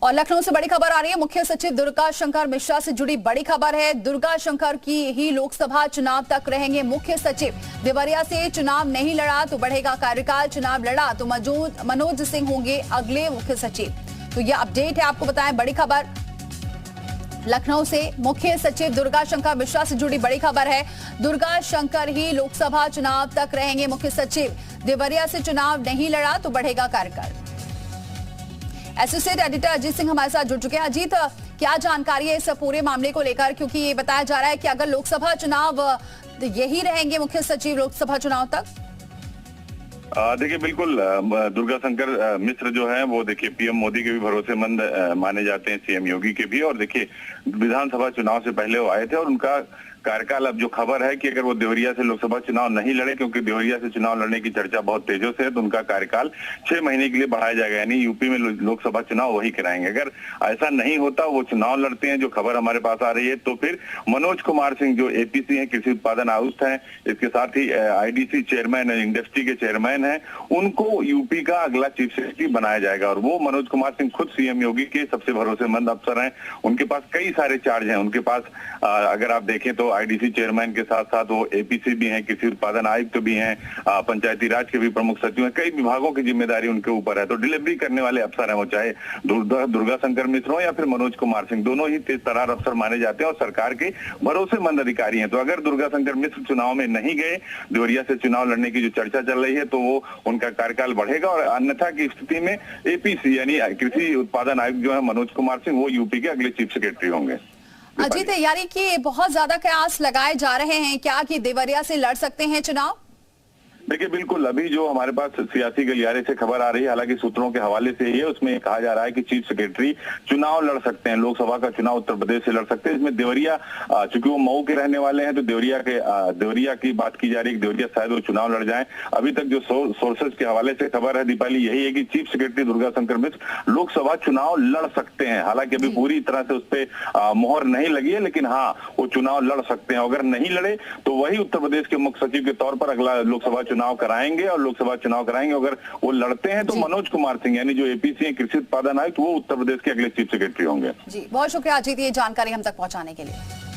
और लखनऊ से बड़ी खबर आ रही है। मुख्य सचिव दुर्गा शंकर मिश्रा से जुड़ी बड़ी खबर है। दुर्गा शंकर की ही लोकसभा चुनाव तक रहेंगे मुख्य सचिव। देवरिया से चुनाव नहीं लड़ा तो बढ़ेगा कार्यकाल, चुनाव लड़ा तो मनोज सिंह होंगे अगले मुख्य सचिव। तो यह अपडेट है, आपको बताएं बड़ी खबर लखनऊ से। मुख्य सचिव दुर्गा शंकर मिश्रा से जुड़ी बड़ी खबर है। दुर्गा शंकर ही लोकसभा चुनाव तक रहेंगे मुख्य सचिव। देवरिया से चुनाव नहीं लड़ा तो बढ़ेगा कार्यकाल। एसोसिएट एडिटर अजीत सिंह हमारे साथ जुड़ चुके हैं। अजीत, क्या जानकारी है इस पूरे मामले को लेकर, क्योंकि ये बताया जा रहा है कि अगर लोकसभा चुनाव यही रहेंगे मुख्य सचिव लोकसभा चुनाव तक। देखिए, बिल्कुल दुर्गा शंकर मिश्र जो है वो देखिए पीएम मोदी के भी भरोसेमंद माने जाते हैं, सीएम योगी के भी। और देखिए विधानसभा चुनाव से पहले वो आए थे और उनका कार्यकाल, अब जो खबर है कि अगर वो देवरिया से लोकसभा चुनाव नहीं लड़े, क्योंकि देवरिया से चुनाव लड़ने की चर्चा बहुत तेजों से है, तो उनका कार्यकाल 6 महीने के लिए बढ़ाया जाएगा, यानी यूपी में लोकसभा चुनाव वही कराएंगे। अगर ऐसा नहीं होता, वो चुनाव लड़ते हैं, जो खबर हमारे पास आ रही है, तो फिर मनोज कुमार सिंह जो एपीसी है, कृषि उत्पादन आयुक्त हैं, इसके साथ ही आईडीसी चेयरमैन, इंडस्ट्री के चेयरमैन हैं, उनको यूपी का अगला चीफ सेक्रेटरी बनाया जाएगा। और वो मनोज कुमार सिंह खुद सीएम योगी के सबसे भरोसेमंद अफसर हैं। उनके पास कई सारे चार्ज हैं। उनके पास अगर आप देखें तो आईडीसी चेयरमैन के साथ साथ वो एपीसी भी हैं, कृषि उत्पादन आयुक्त भी हैं, पंचायती राज के भी प्रमुख सचिव हैं। कई विभागों की जिम्मेदारी उनके ऊपर है। तो डिलीवरी करने वाले अफसर हैं, वो चाहे दुर्गा शंकर मिश्र हो या फिर मनोज कुमार सिंह, दोनों ही तेज तर्रार अफसर माने जाते हैं और सरकार के भरोसेमंद अधिकारी हैं। तो अगर दुर्गा शंकर मिश्र चुनाव में नहीं गए, देवरिया से चुनाव लड़ने की जो चर्चा चल रही है, तो वो उनका कार्यकाल बढ़ेगा। और अन्यथा की स्थिति में एपीसी यानी कृषि उत्पादन आयुक्त जो है मनोज कुमार सिंह, वो यूपी के अगले चीफ सेक्रेटरी होंगे। अजीत, यानी कि बहुत ज्यादा कयास लगाए जा रहे हैं क्या कि देवरिया से लड़ सकते हैं चुनाव? देखिए, बिल्कुल अभी जो हमारे पास सियासी गलियारे से खबर आ रही है, हालांकि सूत्रों के हवाले से ही है, उसमें कहा जा रहा है कि चीफ सेक्रेटरी चुनाव लड़ सकते हैं, लोकसभा का चुनाव उत्तर प्रदेश से लड़ सकते हैं। इसमें देवरिया, चूंकि वो मऊ के रहने वाले हैं, तो देवरिया की बात की जा रही है, देवरिया शायद वो चुनाव लड़ जाए। अभी तक जो सोर्सेज के हवाले से खबर है दीपाली, यही है कि चीफ सेक्रेटरी दुर्गा शंकर मिश्र लोकसभा चुनाव लड़ सकते हैं। हालांकि अभी पूरी तरह से उस पर मोहर नहीं लगी है, लेकिन हाँ, वो चुनाव लड़ सकते हैं। अगर नहीं लड़े तो वही उत्तर प्रदेश के मुख्य सचिव के तौर पर अगला लोकसभा चुनाव कराएंगे और लोकसभा चुनाव कराएंगे। अगर वो लड़ते हैं तो मनोज कुमार सिंह यानी जो एपीसी है, कृषि उत्पादन आयुक्त, वो उत्तर प्रदेश के अगले चीफ सेक्रेटरी होंगे। जी, बहुत शुक्रिया अजीत, ये जानकारी हम तक पहुंचाने के लिए।